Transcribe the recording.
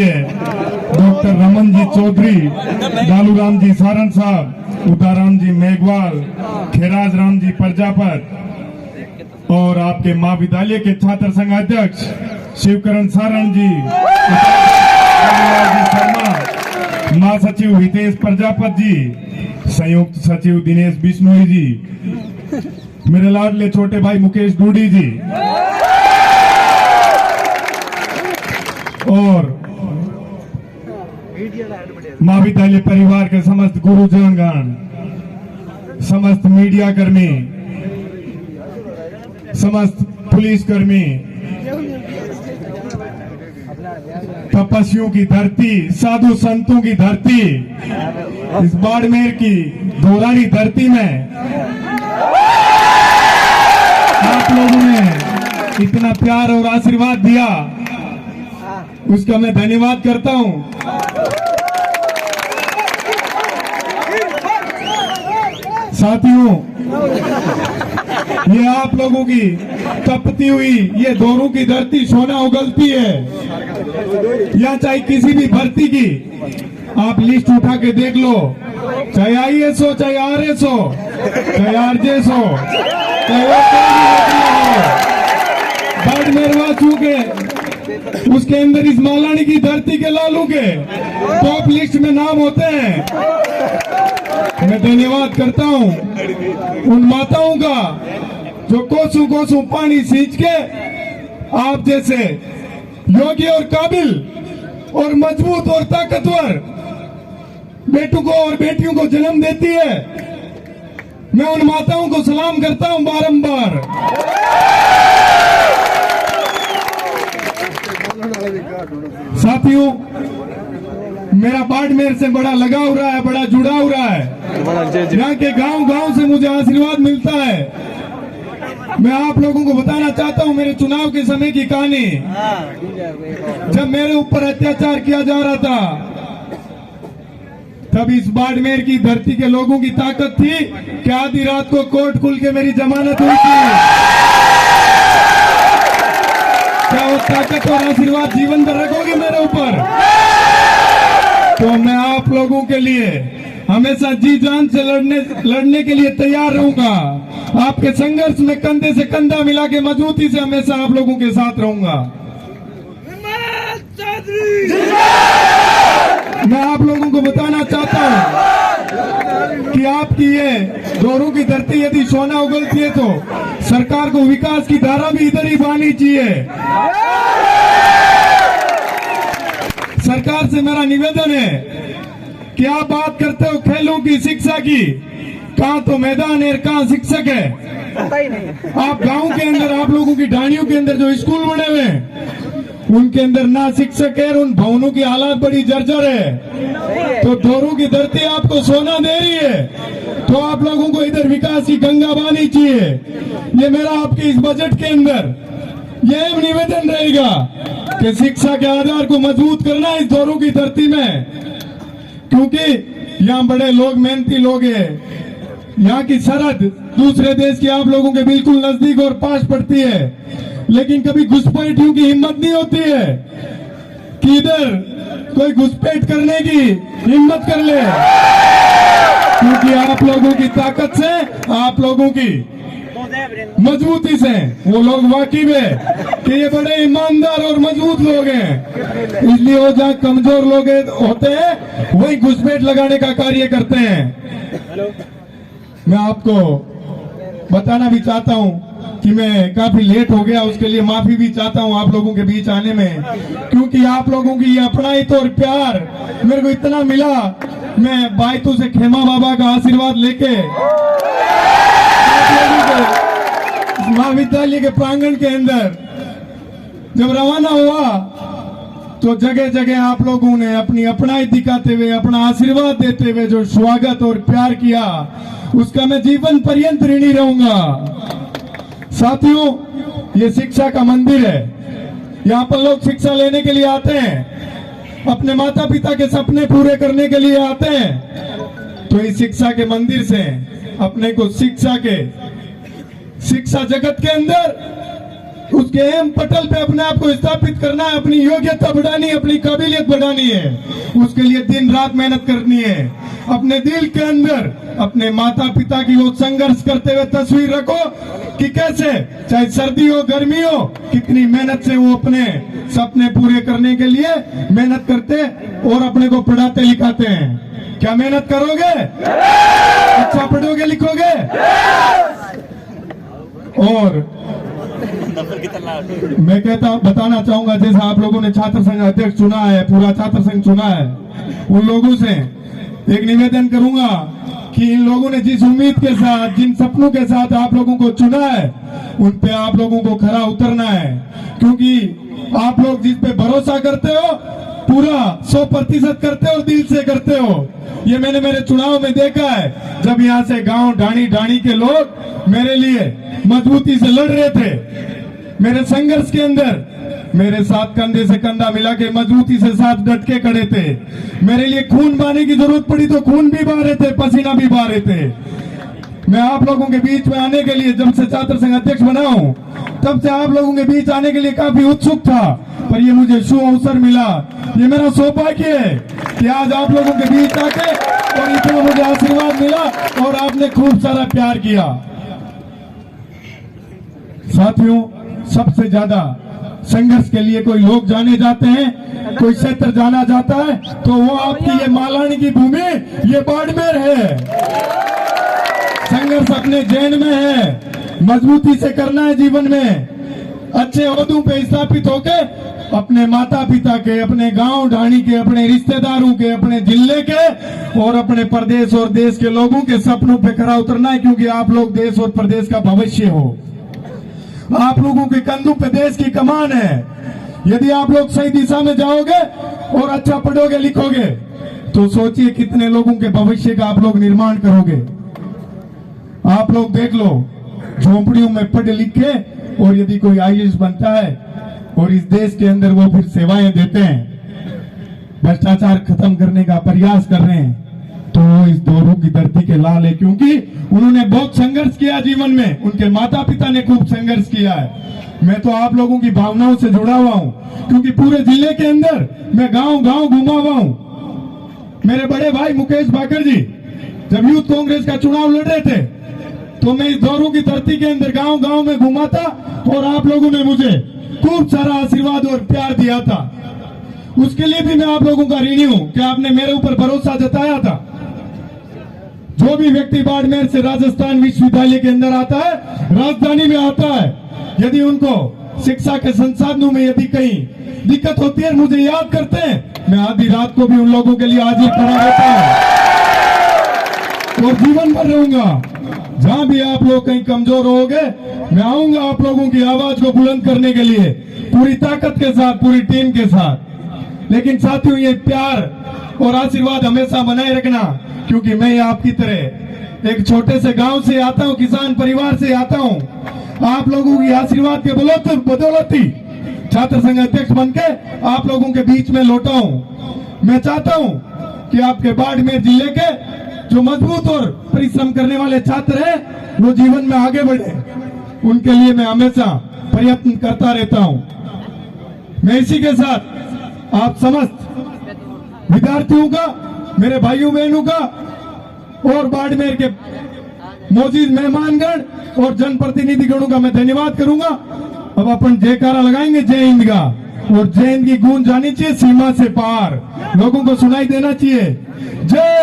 लिए डॉक्टर रमन जी चौधरी, लालूराम जी सारण साहब, उदाराम जी मेघवाल, खेराज राम जी प्रजापत और आपके महाविद्यालय के छात्र संघ अध्यक्ष शिवकरण सारण जी, शर्मा, महासचिव हितेश प्रजापत जी, संयुक्त सचिव दिनेश बिश्नोई जी, मेरे लाडले छोटे भाई मुकेश डूडी जी और महाविद्यालय परिवार के समस्त गुरुजनगण, समस्त मीडिया कर्मी, समस्त पुलिस कर्मी, तपस्वियों की धरती, साधु संतों की धरती, इस बाड़मेर की धोरानी धरती में आप लोगों ने इतना प्यार और आशीर्वाद दिया, उसका मैं धन्यवाद करता हूं। साथियों, ये आप लोगों की तपती हुई ये दोनों की धरती सोना उगलती है। या चाहे किसी भी भर्ती की आप लिस्ट उठा के देख लो, चाहे आईएएस हो, चाहे आरएस हो, चाहे आरजेएस हो, बाड़मेरवासियों के उसके अंदर इस मालानी की धरती के लालू के टॉप लिस्ट में नाम होते हैं। मैं धन्यवाद करता हूं उन माताओं का जो कोसों कोसों पानी सींच के आप जैसे योग्य और काबिल और मजबूत और ताकतवर बेटों को और बेटियों को जन्म देती है। मैं उन माताओं को सलाम करता हूं बारंबार। साथियों, मेरा बाड़मेर से बड़ा लगाव रहा है, बड़ा जुड़ाव रहा है। यहाँ के गांव गांव से मुझे आशीर्वाद मिलता है। मैं आप लोगों को बताना चाहता हूँ मेरे चुनाव के समय की कहानी। जब मेरे ऊपर अत्याचार किया जा रहा था, तब इस बाड़मेर की धरती के लोगों की ताकत थी कि आधी रात को कोर्ट खुल के मेरी जमानत हुई थी। क्या वो ताकत और आशीर्वाद जीवन भर रखोगे मेरे ऊपर? तो मैं आप लोगों के लिए हमेशा जी जान से लड़ने के लिए तैयार रहूंगा। आपके संघर्ष में कंधे से कंधा मिला के मजबूती से हमेशा आप लोगों के साथ रहूंगा। मैं आप लोगों को बताना चाहता हूं कि आपकी ये दोनों की धरती यदि सोना उगलती है तो सरकार को विकास की धारा भी इधर ही बहनी चाहिए। सरकार से मेरा निवेदन है कि आप बात करते हो खेलों की, शिक्षा की, कहाँ तो मैदान है, कहाँ शिक्षक है। आप गांव के अंदर, आप लोगों की ढाणियों के अंदर जो स्कूल बने हुए हैं उनके अंदर ना शिक्षक है, उन भवनों की हालात बड़ी जर्जर है। तो दोनों की धरती आपको सोना दे रही है, तो आप लोगों को इधर विकास की गंगा बहनी चाहिए। ये मेरा आपके इस बजट के अंदर यह निवेदन रहेगा कि शिक्षा के आधार को मजबूत करना इस दोनों की धरती में, क्योंकि यहाँ बड़े लोग, मेहनती लोग हैं। यहाँ की सरहद दूसरे देश की आप लोगों के बिल्कुल नजदीक और पास पड़ती है, लेकिन कभी घुसपैठियों की हिम्मत नहीं होती है कि इधर कोई घुसपैठ करने की हिम्मत कर ले, क्योंकि आप लोगों की ताकत से, आप लोगों की मजबूती से वो लोग वाकिफ है कि ये बड़े ईमानदार और मजबूत लोग हैं। इसलिए वो जहाँ कमजोर लोग होते हैं वही घुसपैठ लगाने का कार्य करते हैं। मैं आपको बताना भी चाहता हूँ कि मैं काफी लेट हो गया, उसके लिए माफी भी चाहता हूँ आप लोगों के बीच आने में, क्योंकि आप लोगों की ये अपनाइत और प्यार मेरे को इतना मिला। मैं बायतू से खेमा बाबा का आशीर्वाद लेके महाविद्यालय के प्रांगण के अंदर जब रवाना हुआ तो जगह जगह आप लोगों ने अपनी अपनाइत दिखाते हुए, अपना आशीर्वाद देते हुए जो स्वागत और प्यार किया, उसका मैं जीवन पर्यंत ऋणी रहूंगा। साथियों, ये शिक्षा का मंदिर है। यहाँ पर लोग शिक्षा लेने के लिए आते हैं, अपने माता पिता के सपने पूरे करने के लिए आते हैं। तो इस शिक्षा के मंदिर से अपने को शिक्षा जगत के अंदर उसके एम पटल पे अपने आप को स्थापित करना है, अपनी योग्यता बढ़ानी है, अपनी काबिलियत बढ़ानी है। उसके लिए दिन रात मेहनत करनी है। अपने दिल के अंदर अपने माता पिता की वो संघर्ष करते हुए तस्वीर रखो कि कैसे चाहे सर्दी हो गर्मी हो, कितनी मेहनत से वो अपने सपने पूरे करने के लिए मेहनत करते और अपने को पढ़ाते लिखाते हैं। क्या मेहनत करोगे? अच्छा पढ़ोगे लिखोगे? और मैं बताना चाहूंगा, जैसा आप लोगों ने छात्र संघ अध्यक्ष चुना है, पूरा छात्र संघ चुना है, उन लोगों से एक निवेदन करूंगा कि इन लोगों ने जिस उम्मीद के साथ, जिन सपनों के साथ आप लोगों को चुना है, उन पे आप लोगों को खरा उतरना है। क्योंकि आप लोग जिस पे भरोसा करते हो पूरा 100% करते हो और दिल से करते हो। ये मैंने मेरे चुनाव में देखा है, जब यहाँ से गांव ढाणी ढाणी के लोग मेरे लिए मजबूती से लड़ रहे थे, मेरे संघर्ष के अंदर मेरे साथ कंधे से कंधा मिला के मजबूती से साथ डट के खड़े थे। मेरे लिए खून बहाने की जरूरत पड़ी तो खून भी बहा रहे थे, पसीना भी बहा रहे थे। मैं आप लोगों के बीच में आने के लिए, जब से छात्र संघ अध्यक्ष बना हूं, तब से आप लोगों के बीच आने के लिए काफी उत्सुक था, पर ये मुझे शुभ अवसर मिला। ये मेरा सौभाग्य है कि आज आप लोगों के बीच आके और इतना मुझे आशीर्वाद मिला और आपने खूब सारा प्यार किया। साथियों, सबसे ज्यादा संघर्ष के लिए कोई लोग जाने जाते हैं, कोई क्षेत्र जाना जाता है, तो वो आपकी ये मालानी की भूमि, ये बाड़मेर है। संघर्ष अपने जैन में है, मजबूती से करना है जीवन में, अच्छे ओहदों पे स्थापित होके अपने माता पिता के, अपने गांव ढाणी के, अपने रिश्तेदारों के, अपने जिले के और अपने प्रदेश और देश के लोगों के सपनों पे खरा उतरना है। क्योंकि आप लोग देश और प्रदेश का भविष्य हो। आप लोगों के कंधों पे देश की कमान है। यदि आप लोग सही दिशा में जाओगे और अच्छा पढ़ोगे लिखोगे, तो सोचिए कितने लोगों के भविष्य का आप लोग निर्माण करोगे। आप लोग देख लो, झोंपड़ियों में पढ़ लिख के और यदि कोई IAS बनता है और इस देश के अंदर वो फिर सेवाएं देते हैं, भ्रष्टाचार खत्म करने का प्रयास कर रहे हैं, तो वो इस दोरों की धरती के लाल है। क्योंकि उन्होंने बहुत संघर्ष किया जीवन में, उनके माता पिता ने खूब संघर्ष किया है। मैं तो आप लोगों की भावनाओं से जुड़ा हुआ हूं, क्योंकि पूरे जिले के अंदर मैं गांव गांव घुमा हुआ हूं। मेरे बड़े भाई मुकेश भाकर जी जब यूथ कांग्रेस का चुनाव लड़ रहे थे, तो मैं इस दोरों की धरती के अंदर गांव गांव में घुमा था और आप लोगों ने मुझे खूब सारा आशीर्वाद और प्यार दिया था। उसके लिए भी मैं आप लोगों का ऋणी हूं कि आपने मेरे ऊपर भरोसा जताया था। जो भी व्यक्ति बाड़मेर से राजस्थान विश्वविद्यालय के अंदर आता है, राजधानी में आता है, यदि उनको शिक्षा के संसाधनों में यदि कहीं दिक्कत होती है, मुझे याद करते हैं, मैं आधी रात को भी उन लोगों के लिए हाजिर खड़ा रहता हूं और जीवन भर रहूंगा। जहां भी आप लोग कहीं कमजोर होगे, मैं आऊंगा आप लोगों की आवाज को बुलंद करने के लिए पूरी ताकत के साथ, पूरी टीम के साथ। लेकिन साथियों, ये प्यार और आशीर्वाद हमेशा बनाए रखना, क्योंकि मैं आपकी तरह एक छोटे से गांव से आता हूं, किसान परिवार से आता हूं। आप लोगों की आशीर्वाद के बदौलत ही छात्र संघ अध्यक्ष बनके आप लोगों के बीच में लौटा हूं। मैं चाहता हूं कि आपके बाड़मेर जिले के जो मजबूत और परिश्रम करने वाले छात्र हैं, वो जीवन में आगे बढ़े, उनके लिए मैं हमेशा प्रयत्न करता रहता हूं। मैं इसी के साथ आप समस्त विद्यार्थियों का, मेरे भाइयों बहनों का और बाड़मेर के मौजूद मेहमानगण और जनप्रतिनिधिगणों का मैं धन्यवाद करूंगा। अब अपन जयकारा लगाएंगे जय हिंद का, और जय हिंद की गूंज जानी चाहिए सीमा से पार, लोगों को सुनाई देना चाहिए। जय